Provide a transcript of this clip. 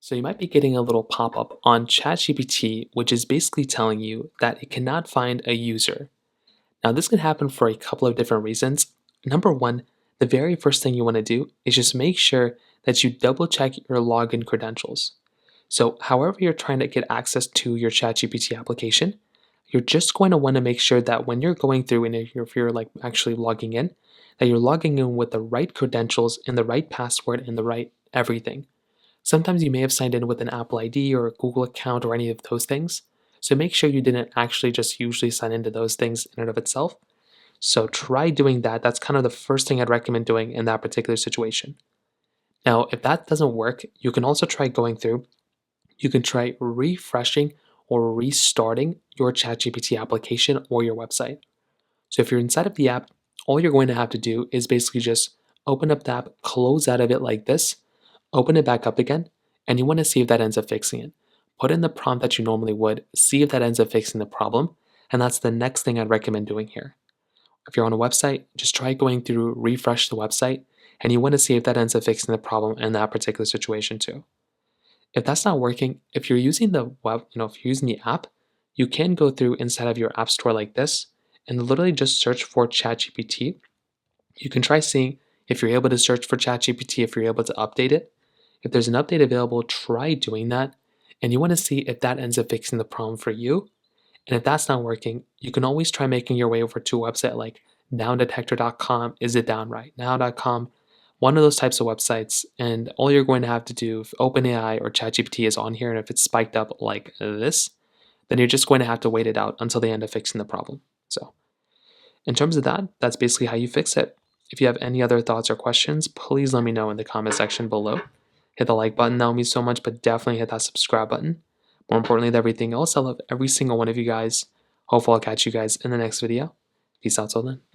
So you might be getting a little pop-up on ChatGPT, which is basically telling you that it cannot find a user. Now, this can happen for a couple of different reasons. Number one, the very first thing you want to do is just make sure that you double check your login credentials. So, however you're trying to get access to your ChatGPT application, you're just going to want to make sure that when you're going through and if you're like actually logging in, that you're logging in with the right credentials and the right password and the right everything. Sometimes you may have signed in with an Apple ID or a Google account or any of those things. So make sure you didn't actually just usually sign into those things in and of itself. So try doing that. That's kind of the first thing I'd recommend doing in that particular situation. Now, if that doesn't work, you can also try going through, you can try refreshing or restarting your ChatGPT application or your website. So if you're inside of the app, all you're going to have to do is basically just open up the app, close out of it like this, open it back up again, and you want to see if that ends up fixing it. Put in the prompt that you normally would, see if that ends up fixing the problem, and that's the next thing I'd recommend doing here. If you're on a website, just try going through, refresh the website, and you want to see if that ends up fixing the problem in that particular situation too. If that's not working, if you're using the web, if you're using the app, you can go through inside of your app store like this and literally just search for ChatGPT. You can try seeing if you're able to search for ChatGPT, if you're able to update it. If there's an update available, try doing that. And you want to see if that ends up fixing the problem for you. And if that's not working, you can always try making your way over to a website like downdetector.com, is it down right now.com, one of those types of websites. And all you're going to have to do, if OpenAI or ChatGPT is on here, and if it's spiked up like this, then you're just going to have to wait it out until they end up fixing the problem. So, in terms of that, that's basically how you fix it. If you have any other thoughts or questions, please let me know in the comment section below. Hit the like button, that would mean so much, but definitely hit that subscribe button. More importantly than everything else, I love every single one of you guys. Hopefully I'll catch you guys in the next video. Peace out till then.